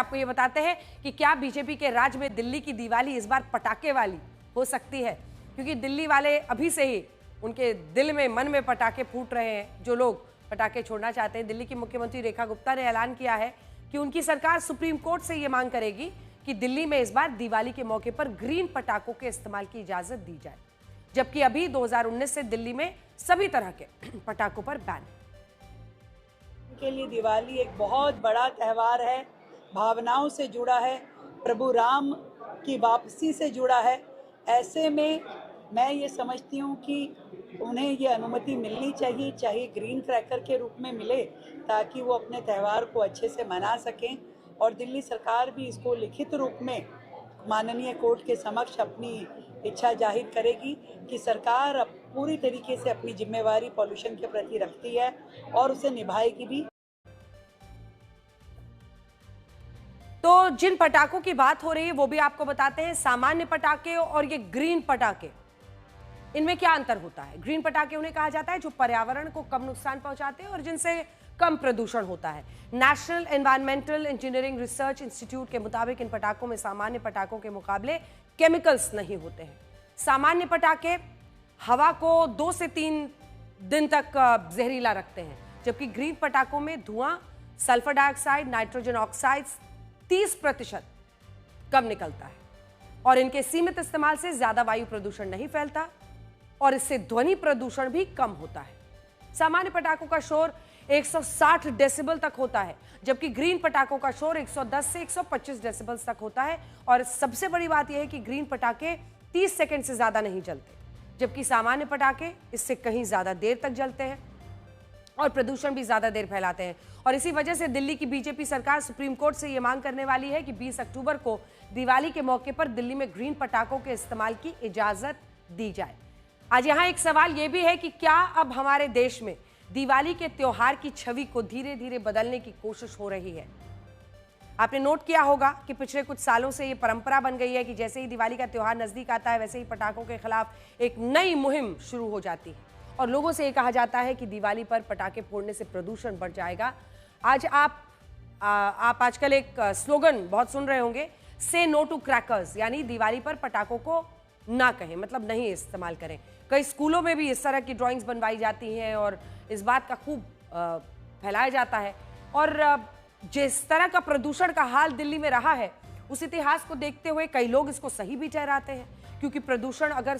आपको ये बताते हैं कि क्या बीजेपी के राज में दिल्ली की दिवाली इस बार पटाखे वाली हो सकती है, क्योंकि दिल्ली वाले अभी से ही उनके दिल में मन में पटाखे फूट रहे हैं। जो लोग पटाखे छोड़ना चाहते हैं, दिल्ली की मुख्यमंत्री रेखा गुप्ता ने ऐलान किया है कि उनकी सरकार सुप्रीम कोर्ट से ये मांग करेगी कि दिल्ली में इस बार दिवाली के मौके पर ग्रीन पटाखों के इस्तेमाल की इजाजत दी जाए, जबकि अभी 2019 से दिल्ली में सभी तरह के पटाखों पर बैन है। के लिए दिवाली एक बहुत बड़ा त्यौहार है, भावनाओं से जुड़ा है, प्रभु राम की वापसी से जुड़ा है। ऐसे में मैं ये समझती हूँ कि उन्हें ये अनुमति मिलनी चाहिए, चाहे ग्रीन क्रैकर के रूप में मिले, ताकि वो अपने त्यौहार को अच्छे से मना सकें। और दिल्ली सरकार भी इसको लिखित रूप में माननीय कोर्ट के समक्ष अपनी इच्छा जाहिर करेगी कि सरकार अब पूरी तरीके से अपनी जिम्मेवारी पॉल्यूशन के प्रति रखती है और उसे निभाएगी भी। तो जिन पटाखों की बात हो रही है वो भी आपको बताते हैं, सामान्य पटाखे और ये ग्रीन पटाखे, इनमें क्या अंतर होता है। ग्रीन पटाखे उन्हें कहा जाता है जो पर्यावरण को कम नुकसान पहुंचाते हैं और जिनसे कम प्रदूषण होता है। National environmental engineering research institute के मुताबिक इन पटाखों में सामान्य पटाखों के मुकाबले केमिकल्स नहीं होते हैं। सामान्य पटाखे हवा को 2 से 3 दिन तक जहरीला रखते हैं, जबकि ग्रीन पटाखों में धुआं, सल्फर डाइऑक्साइड, नाइट्रोजन ऑक्साइड 30% कम निकलता है और इनके सीमित इस्तेमाल से ज्यादा वायु प्रदूषण नहीं फैलता और इससे ध्वनि प्रदूषण भी कम होता है। सामान्य पटाखों का शोर 160 डेसिबल तक होता है, जबकि ग्रीन पटाखों का शोर 110 से 125 डेसिबल तक होता है। और सबसे बड़ी बात यह है कि ग्रीन पटाखे 30 सेकंड से ज्यादा नहीं जलते, जबकि सामान्य पटाखे इससे कहीं ज्यादा देर तक जलते हैं और प्रदूषण भी ज्यादा देर फैलाते हैं। और इसी वजह से दिल्ली की बीजेपी सरकार सुप्रीम कोर्ट से यह मांग करने वाली है कि 20 अक्टूबर को दिवाली के मौके पर दिल्ली में ग्रीन पटाखों के इस्तेमाल की इजाजत दी जाए। आज यहां एक सवाल यह भी है कि क्या अब हमारे देश में दिवाली के त्योहार की छवि को धीरे धीरे बदलने की कोशिश हो रही है। आपने नोट किया होगा कि पिछले कुछ सालों से यह परंपरा बन गई है कि जैसे ही दिवाली का त्योहार नजदीक आता है, वैसे ही पटाखों के खिलाफ एक नई मुहिम शुरू हो जाती है और लोगों से यह कहा जाता है कि दिवाली पर पटाखे फोड़ने से प्रदूषण बढ़ जाएगा। आज आप आजकल एक स्लोगन बहुत सुन रहे होंगे, से नो टू क्रैकर्स, यानी दिवाली पर पटाखों को ना कहें, मतलब नहीं इस्तेमाल करें। कई स्कूलों में भी इस तरह की ड्राइंग्स बनवाई जाती हैं और इस बात का खूब फैलाया जाता है। और जिस तरह का प्रदूषण का हाल दिल्ली में रहा है, उस इतिहास को देखते हुए कई लोग इसको सही भी ठहराते हैं, क्योंकि प्रदूषण अगर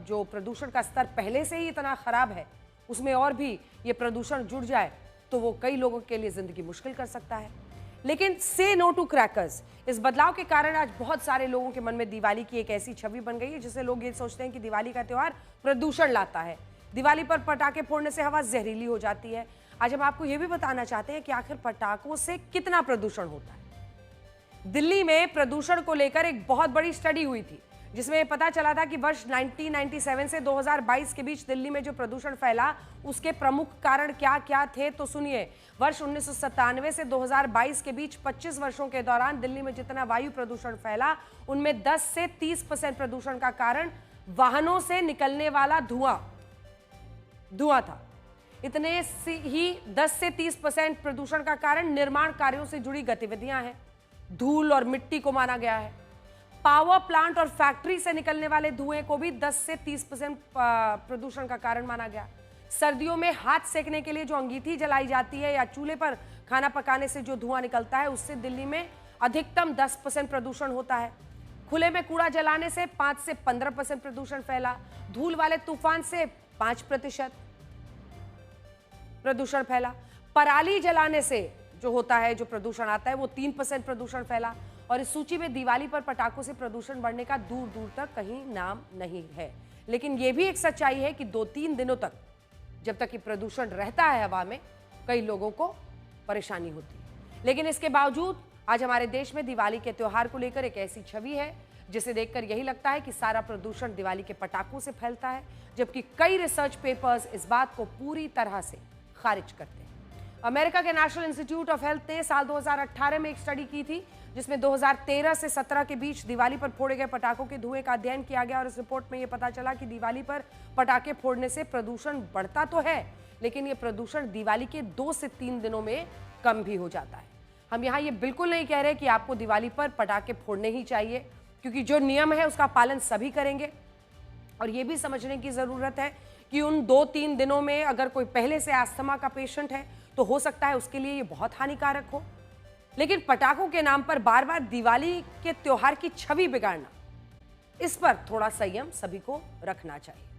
जो प्रदूषण का स्तर पहले से ही इतना खराब है, उसमें और भी ये प्रदूषण जुड़ जाए तो वो कई लोगों के लिए जिंदगी मुश्किल कर सकता है। लेकिन से नो टू क्रैकर्स, इस बदलाव के कारण आज बहुत सारे लोगों के मन में दिवाली की एक ऐसी छवि बन गई है जिससे लोग ये सोचते हैं कि दिवाली का त्योहार प्रदूषण लाता है, दिवाली पर पटाखे फोड़ने से हवा जहरीली हो जाती है। आज हम आपको यह भी बताना चाहते हैं कि आखिर पटाखों से कितना प्रदूषण होता है। दिल्ली में प्रदूषण को लेकर एक बहुत बड़ी स्टडी हुई थी, जिसमें पता चला था कि वर्ष 1997 से 2022 के बीच दिल्ली में जो प्रदूषण फैला, उसके प्रमुख कारण क्या क्या थे। तो सुनिए, वर्ष 1997 से 2022 के बीच 25 वर्षों के दौरान दिल्ली में जितना वायु प्रदूषण फैला, उनमें 10 से 30% प्रदूषण का कारण वाहनों से निकलने वाला धुआं था। इतने ही 10 से 30% प्रदूषण का कारण निर्माण कार्यों से जुड़ी गतिविधियां हैं, धूल और मिट्टी को माना गया है। पावर प्लांट और फैक्ट्री से निकलने वाले धुएं को भी 10 से 30% प्रदूषण का कारण माना गया। सर्दियों में हाथ सेकने के लिए जो अंगीठी जलाई जाती है या चूल्हे पर खाना पकाने से जो धुआं निकलता है, उससे दिल्ली में अधिकतम 10% प्रदूषण होता है। खुले में कूड़ा जलाने से 5 से 15% प्रदूषण फैला। धूल वाले तूफान से 5% प्रदूषण फैला। पराली जलाने से जो होता है, जो प्रदूषण आता है, वो 3% प्रदूषण फैला। और इस सूची में दिवाली पर पटाखों से प्रदूषण बढ़ने का दूर दूर तक कहीं नाम नहीं है। लेकिन यह भी एक सच्चाई है कि 2-3 दिनों तक, जब तक ये प्रदूषण रहता है हवा में, कई लोगों को परेशानी होती है। लेकिन इसके बावजूद आज हमारे देश में दिवाली के त्योहार को लेकर एक ऐसी छवि है जिसे देखकर यही लगता है कि सारा प्रदूषण दिवाली के पटाखों से फैलता है, जबकि कई रिसर्च पेपर्स इस बात को पूरी तरह से खारिज करते हैं। अमेरिका के नेशनल इंस्टीट्यूट ऑफ हेल्थ ने साल 2018 में एक स्टडी की थी, जिसमें 2013 से 17 के बीच दिवाली पर फोड़े गए पटाखों के धुएं का अध्ययन किया गया। और इस रिपोर्ट में यह पता चला कि दिवाली पर पटाखे फोड़ने से प्रदूषण बढ़ता तो है, लेकिन यह प्रदूषण दिवाली के 2 से 3 दिनों में कम भी हो जाता है। हम यहाँ ये बिल्कुल नहीं कह रहे कि आपको दिवाली पर पटाखे फोड़ने ही चाहिए, क्योंकि जो नियम है उसका पालन सभी करेंगे। और ये भी समझने की ज़रूरत है कि उन 2-3 दिनों में अगर कोई पहले से अस्थमा का पेशेंट है तो हो सकता है उसके लिए ये बहुत हानिकारक हो। लेकिन पटाखों के नाम पर बार बार दिवाली के त्योहार की छवि बिगाड़ना, इस पर थोड़ा संयम सभी को रखना चाहिए।